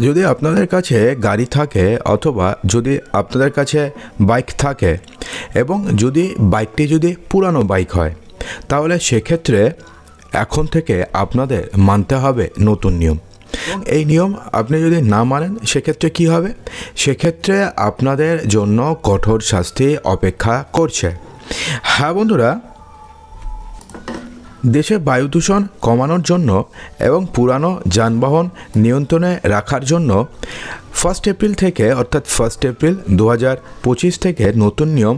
যদি আপনাদের কাছে গাড়ি থাকে অথবা যদি আপনাদের কাছে বাইক থাকে এবং যদি বাইকটি যদি পুরানো বাইক হয়, তাহলে সেক্ষেত্রে এখন থেকে আপনাদের মানতে হবে নতুন নিয়ম। এবং এই নিয়ম আপনি যদি না মানেন সেক্ষেত্রে কি হবে? সেক্ষেত্রে আপনাদের জন্য কঠোর শাস্তি অপেক্ষা করছে। হ্যাঁ বন্ধুরা, দেশে বায়ু দূষণ কমানোর জন্য এবং পুরানো যানবাহন নিয়ন্ত্রণে রাখার জন্য 1 এপ্রিল থেকে অর্থাৎ 1 এপ্রিল 2025 থেকে নতুন নিয়ম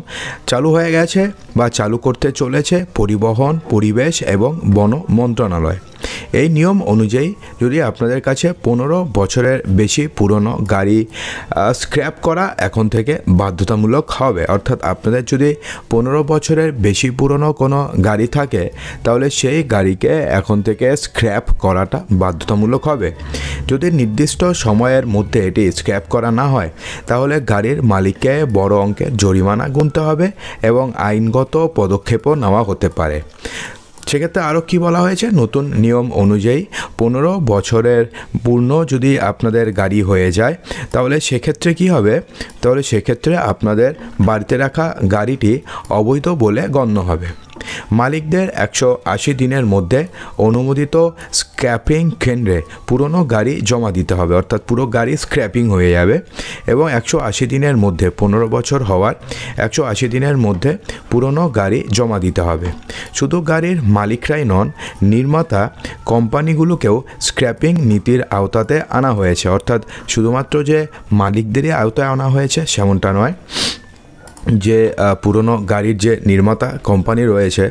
চালু হয়ে গেছে বা চালু করতে চলেছে পরিবহন, পরিবেশ এবং বন মন্ত্রণালয়। এই নিয়ম অনুযায়ী যদি আপনাদের কাছে 15 বছরের বেশি পুরনো গাড়ি স্ক্র্যাপ করা এখন থেকে বাধ্যতামূলক হবে। অর্থাৎ আপনাদের যদি 15 বছরের বেশি পুরনো কোনো গাড়ি থাকে, তাহলে সেই গাড়িকে এখন থেকে স্ক্র্যাপ করাটা বাধ্যতামূলক হবে। যদি নির্দিষ্ট সময়ের মধ্যে এটি স্ক্র্যাপ করা না হয়, তাহলে গাড়ির মালিককে বড় অঙ্কের জরিমানা গুনতে হবে এবং আইনগত পদক্ষেপও নেওয়া হতে পারে। সেক্ষেত্রে আরও কী বলা হয়েছে? নতুন নিয়ম অনুযায়ী 15 বছরের পূর্ণ যদি আপনাদের গাড়ি হয়ে যায়, তাহলে সেক্ষেত্রে কি হবে? তাহলে সেক্ষেত্রে আপনাদের বাড়িতে রাখা গাড়িটি অবৈধ বলে গণ্য হবে। মালিকদের 180 দিনের মধ্যে অনুমোদিত স্ক্র্যাপিং কেন্দ্রে পুরনো গাড়ি জমা দিতে হবে। অর্থাৎ পুরো গাড়ি স্ক্র্যাপিং হয়ে যাবে এবং 180 দিনের মধ্যে 15 বছর হওয়ার 180 দিনের মধ্যে পুরনো গাড়ি জমা দিতে হবে। শুধু গাড়ির মালিকরাই নন, নির্মাতা কোম্পানিগুলোকেও স্ক্র্যাপিং নীতির আওতাতে আনা হয়েছে। অর্থাৎ শুধুমাত্র যে মালিকদেরই আওতায় আনা হয়েছে সেমনটা নয়, যে পুরনো গাড়ির যে নির্মাতা কোম্পানি রয়েছে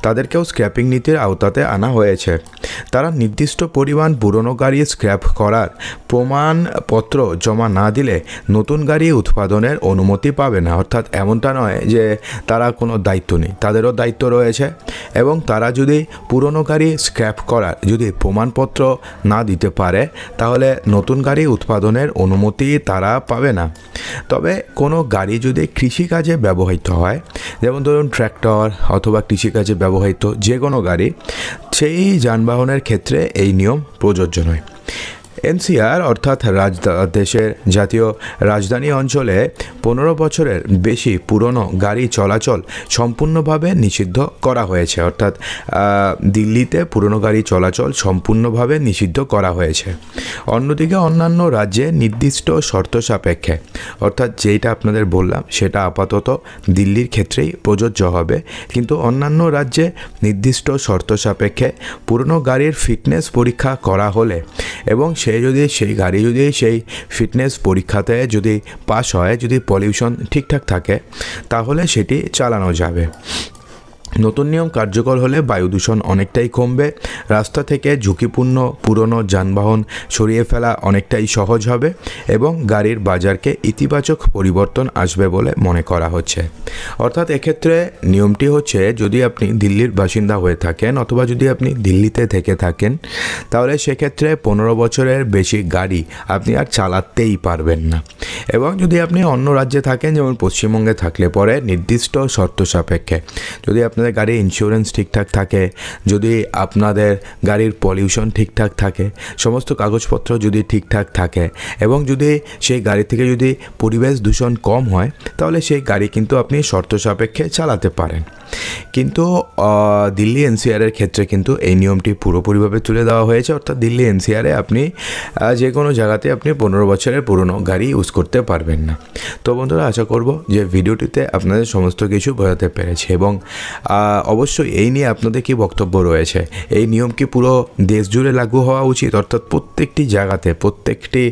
তাদেরকেও স্ক্র্যাপিং নীতির আওতাতে আনা হয়েছে। তারা নির্দিষ্ট পরিমাণ পুরনো গাড়ি স্ক্র্যাপ করার প্রমাণপত্র জমা না দিলে নতুন গাড়ি উৎপাদনের অনুমতি পাবে না। অর্থাৎ এমনটা নয় যে তারা কোনো দায়িত্ব নেই, তাদেরও দায়িত্ব রয়েছে এবং তারা যদি পুরনো গাড়ি স্ক্র্যাপ করার যদি প্রমাণপত্র না দিতে পারে, তাহলে নতুন গাড়ি উৎপাদনের অনুমতি তারা পাবে না। তবে কোনো গাড়ি যদি কৃষিকাজে ব্যবহৃত হয়, যেমন ধরুন ট্র্যাক্টর অথবা কৃষিকাজে ব্যবহৃত যে কোনো গাড়ি, সেই যানবাহনের ক্ষেত্রে এই নিয়ম প্রযোজ্য নয়। এনসিআর অর্থাৎ দেশের জাতীয় রাজধানী অঞ্চলে 15 বছরের বেশি পুরনো গাড়ি চলাচল সম্পূর্ণভাবে নিষিদ্ধ করা হয়েছে। অর্থাৎ দিল্লিতে পুরনো গাড়ি চলাচল সম্পূর্ণভাবে নিষিদ্ধ করা হয়েছে। অন্যদিকে অন্যান্য রাজ্যে নির্দিষ্ট শর্ত সাপেক্ষে, অর্থাৎ যেটা আপনাদের বললাম সেটা আপাতত দিল্লির ক্ষেত্রেই প্রযোজ্য হবে, কিন্তু অন্যান্য রাজ্যে নির্দিষ্ট শর্ত সাপেক্ষে পুরনো গাড়ির ফিটনেস পরীক্ষা করা হলে এবং সেই গাড়ি যদি সেই ফিটনেস পরীক্ষাতে যদি পাস হয়, যদি পলিউশন ঠিকঠাক থাকে, তাহলে সেটি চালানো যাবে। নতুন নিয়ম কার্যকর হলে বায়ু দূষণ অনেকটাই কমবে, রাস্তা থেকে ঝুঁকিপূর্ণ পুরনো যানবাহন সরিয়ে ফেলা অনেকটাই সহজ হবে এবং গাড়ির বাজারকে ইতিবাচক পরিবর্তন আসবে বলে মনে করা হচ্ছে। অর্থাৎ এক্ষেত্রে নিয়মটি হচ্ছে, যদি আপনি দিল্লির বাসিন্দা হয়ে থাকেন অথবা যদি আপনি দিল্লিতে থেকে থাকেন, তাহলে সেক্ষেত্রে 15 বছরের বেশি গাড়ি আপনি আর চালাতেই পারবেন না। এবং যদি আপনি অন্য রাজ্যে থাকেন, যেমন পশ্চিমবঙ্গে থাকলে পরে নির্দিষ্ট শর্ত সাপেক্ষে, যদি আপনাদের গাড়ির ইন্স্যুরেন্স ঠিকঠাক থাকে, যদি আপনাদের গাড়ির পলিউশন ঠিকঠাক থাকে, সমস্ত কাগজপত্র যদি ঠিকঠাক থাকে এবং যদি সেই গাড়ি থেকে যদি পরিবেশ দূষণ কম হয়, তাহলে সেই গাড়ি কিন্তু আপনি শর্ত সাপেক্ষে চালাতে পারেন। কিন্তু দিল্লি এনসিআরের ক্ষেত্রে কিন্তু এই নিয়মটি পুরোপুরিভাবে তুলে দেওয়া হয়েছে। অর্থাৎ দিল্লি এনসিআরে আপনি যে কোনো জায়গাতে আপনি 15 বছরের পুরনো গাড়ি ইউজ করতে পারবেন না। তো বন্ধুরা, আশা করব যে ভিডিওটিতে আপনাদের সমস্ত কিছু বোঝাতে পেরেছে এবং অবশ্যই এই নিয়ে আপনাদের কি বক্তব্য রয়েছে? এই নিয়ম কি পুরো দেশ জুড়ে লাগু হওয়া উচিত? অর্থাৎ প্রত্যেকটি জায়গাতে, প্রত্যেকটি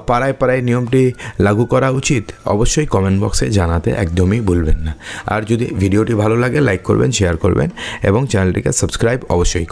পাড়ায় পাড়ায় নিয়মটি লাগু করা উচিত? অবশ্যই কমেন্ট বক্সে জানাতে একদমই ভুলবেন না। আর যদি ভিডিওটি ভালো লাগে, লাইক করবেন, শেয়ার করবেন এবং চ্যানেলটিকে সাবস্ক্রাইব অবশ্যই করবেন।